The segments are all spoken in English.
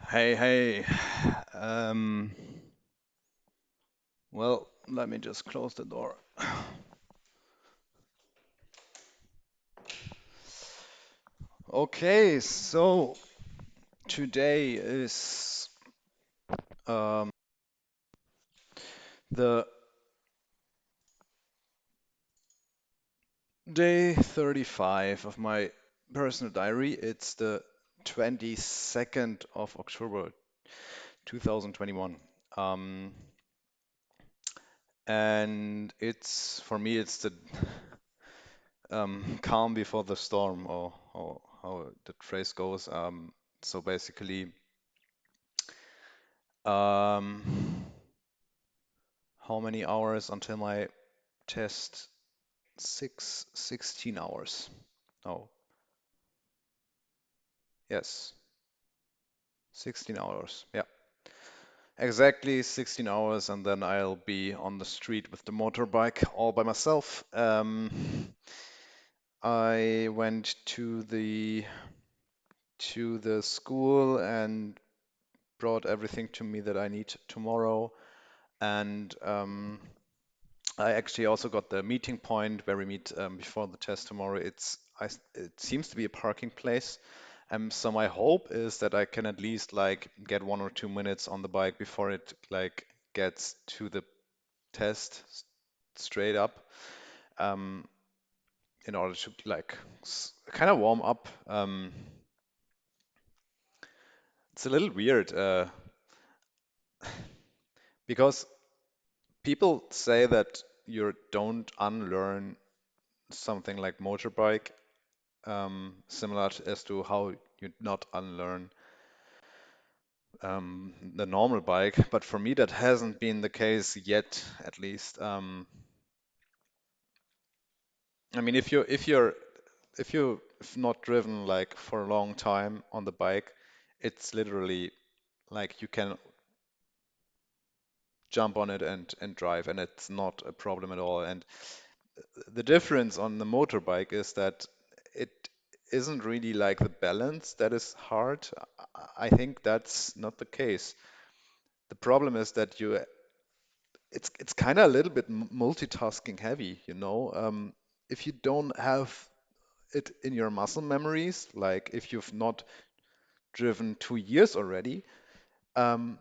Hey, hey. Um, well, let me just close the door. Okay, so today is um, the day 35 of my personal diary. It's the 22nd of October 2021. Um, and it's for me, it's the calm before the storm, or how the phrase goes. So basically, um, how many hours until my test? 16 hours. Oh, yes, 16 hours. Yeah, exactly 16 hours, and then I'll be on the street with the motorbike all by myself. I went to the school and brought everything to me that I need tomorrow, and I actually also got the meeting point where we meet before the test tomorrow. It seems to be a parking place. So my hope is that I can at least like get 1 or 2 minutes on the bike before it like gets to the test straight up, um, in order to like kind of warm up. It's a little weird because people say that you don't unlearn something like motorbike, similar as to how you not unlearn the normal bike. But for me, that hasn't been the case yet, at least. I mean, if you've not driven like for a long time on the bike, it's literally like you can jump on it and drive, and it's not a problem at all. And the difference on the motorbike is that it isn't really like the balance that is hard. I think that's not the case. The problem is that it's kind of a little bit multitasking heavy, you know. If you don't have it in your muscle memories, like if you've not driven 2 years already, um,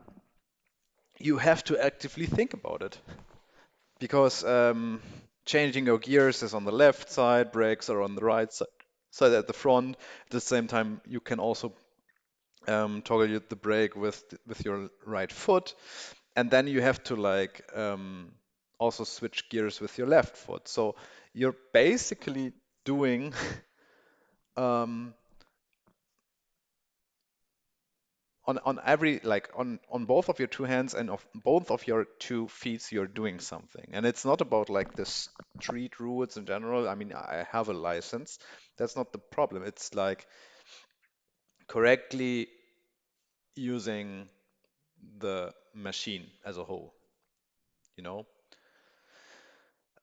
you have to actively think about it because changing your gears is on the left side, brakes are on the right side at the front. At the same time, you can also toggle the brake with your right foot, and then you have to like also switch gears with your left foot. So you're basically doing um, on every like on both of your two hands and of both of your 2 feet, you're doing something. And it's not about like the street rules in general. I mean, I have a license. That's not the problem. It's like correctly using the machine as a whole, you know?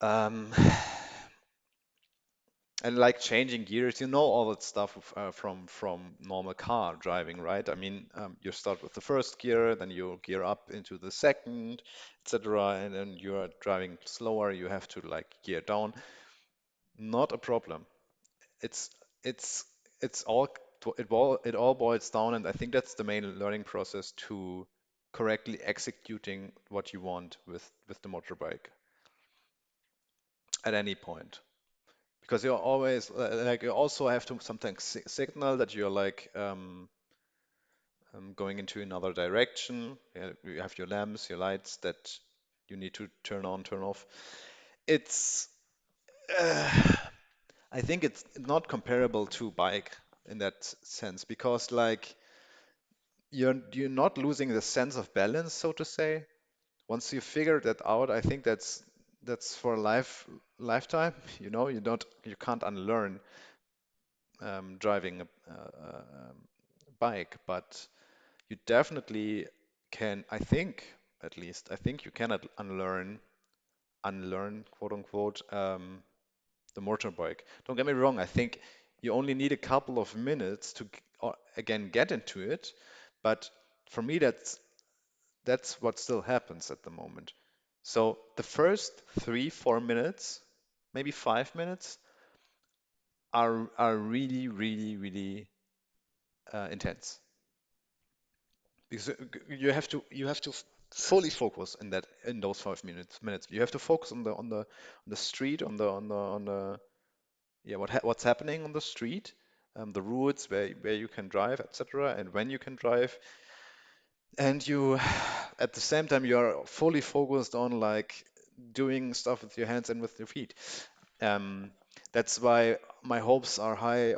Um, And like changing gears, you know all that stuff from normal car driving, right? I mean, you start with the first gear, then you gear up into the second, etc. And then you are driving slower, you have to like gear down. Not a problem. It's it's it's all it all boils down, and I think that's the main learning process to correctly executing what you want with the motorbike at any point. Because you're always like you also have to sometimes signal that you're like going into another direction. You have your lamps, your lights that you need to turn on, turn off. It's uh, I think it's not comparable to bike in that sense because like you're not losing the sense of balance, so to say. Once you figure that out, I think that's for lifetime. You know, you can't unlearn driving a bike, but you definitely can, I think, at least, I think you cannot unlearn, quote unquote, the motorbike. Don't get me wrong, I think you only need a couple of minutes to again get into it, but for me, that's what still happens at the moment. So the first 3, 4 minutes, maybe 5 minutes, are really, really, really intense because you have to fully focus in those 5 minutes. You have to focus on the street, on the yeah, what's happening on the street, the routes where you can drive, etc., and when you can drive, and you at the same time you are fully focused on like doing stuff with your hands and with your feet. Um, that's why my hopes are high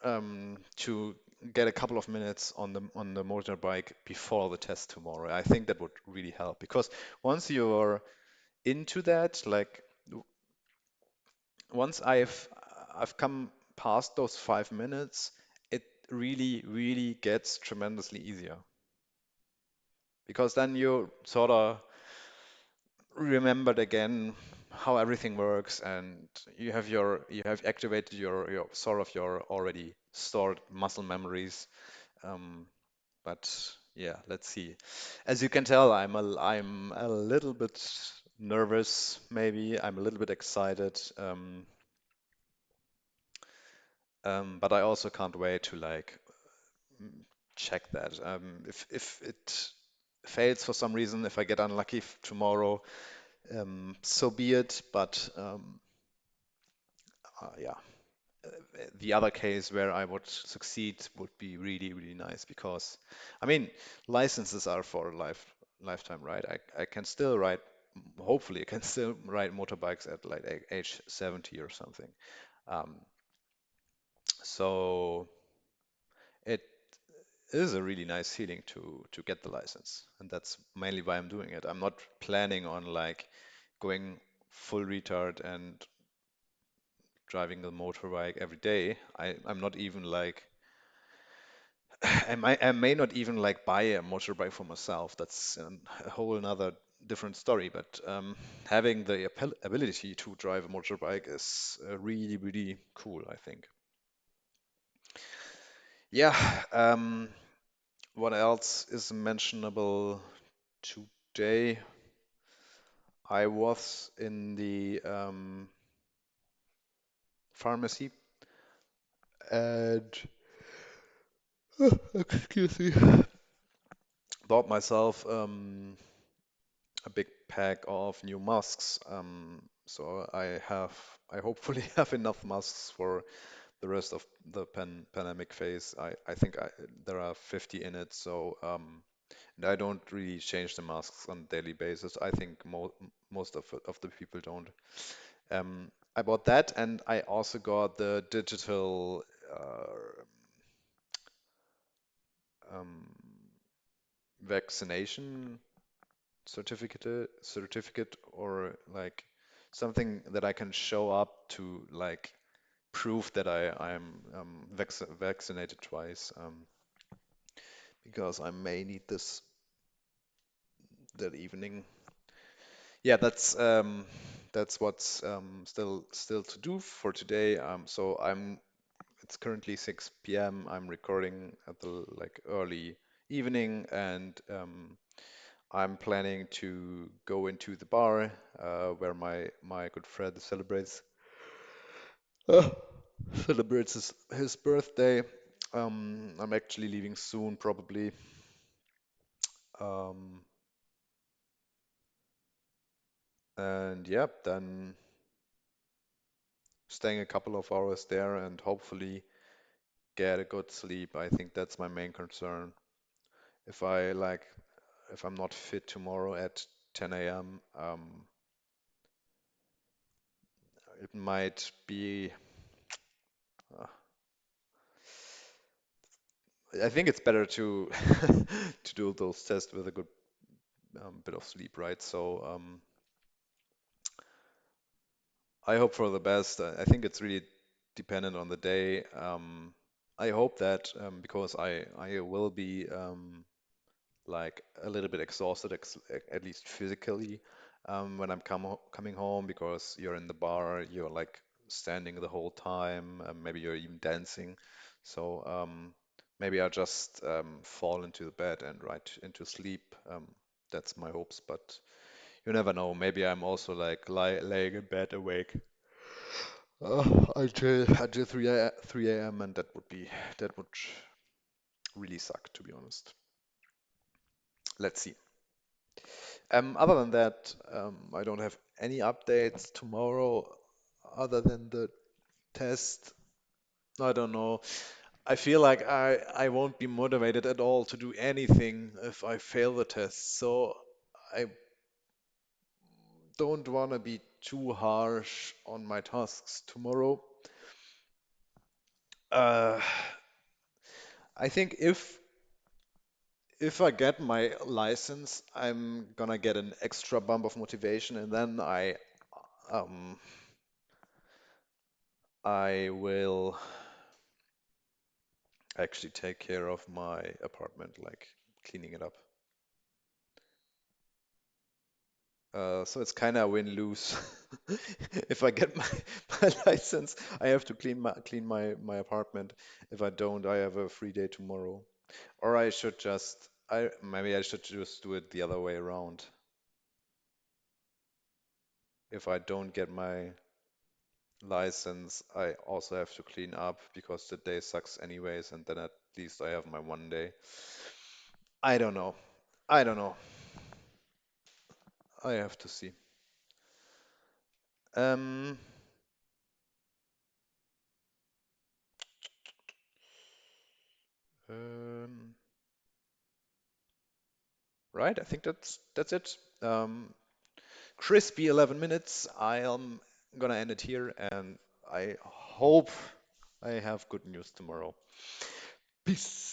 to get a couple of minutes on the motorbike before the test tomorrow. I think that would really help because once you're into that, like once I've come past those 5 minutes, it really, really gets tremendously easier because then you sort of remembered again how everything works and you have activated your sort of your already stored muscle memories. Um, but yeah, let's see. As you can tell, I'm a little bit nervous, maybe. I'm a little bit excited. But I also can't wait to like mm, check that. If it fails for some reason, if I get unlucky tomorrow, so be it. But yeah, the other case where I would succeed would be really, really nice because, I mean, licenses are for lifetime, right? I can still ride, hopefully, I can still ride motorbikes at like age 70 or something. Um, so it is a really nice feeling to get the license, and that's mainly why I'm doing it. I'm not planning on like going full retard and driving a motorbike every day. I'm not even like I may not even like buy a motorbike for myself. That's a whole another different story. But having the ability to drive a motorbike is really, really cool, I think. Yeah. What else is mentionable today? I was in the pharmacy and excuse me, bought myself a big pack of new masks. So I hopefully have enough masks for the rest of the pandemic phase. I think there are 50 in it, so and I don't really change the masks on a daily basis. I think most of the people don't. I bought that, and I also got the digital um, vaccination certificate or like something that I can show up to like prove that I'm vaccinated twice because I may need this that evening. Yeah, that's what's still to do for today. So it's currently 6 p.m. I'm recording at the like early evening, and I'm planning to go into the bar where my good friend uh, celebrates his birthday. I'm actually leaving soon, probably. Um, and yeah, then staying a couple of hours there and hopefully get a good sleep. I think that's my main concern. If I like, if I'm not fit tomorrow at 10 a.m., it might be. Uh, I think it's better to to do those tests with a good bit of sleep, right? So I hope for the best. I think it's really dependent on the day. I hope that because I will be like a little bit exhausted, at least physically, when I'm coming home because you're in the bar, you're like standing the whole time, maybe you're even dancing. So Maybe I'll just fall into the bed and right into sleep. That's my hopes, but you never know. Maybe I'm also like laying in bed awake until 3 a.m. and that would really suck, to be honest. Let's see. Other than that, I don't have any updates tomorrow other than the test. I don't know. I feel like I won't be motivated at all to do anything if I fail the test. So I don't want to be too harsh on my tasks tomorrow. Uh, I think if I get my license, I'm gonna get an extra bump of motivation, and then um I will actually take care of my apartment, like cleaning it up. So it's kind of win-lose. If I get my license, I have to clean my apartment. If I don't, I have a free day tomorrow. Or I should just I maybe I should just do it the other way around. If I don't get my license, I also have to clean up because the day sucks anyways, and then at least I have my one day. I don't know. I don't know. I have to see. Um, um, right, I think that's it. Crispy 11 minutes. I am gonna end it here, and I hope I have good news tomorrow. Peace.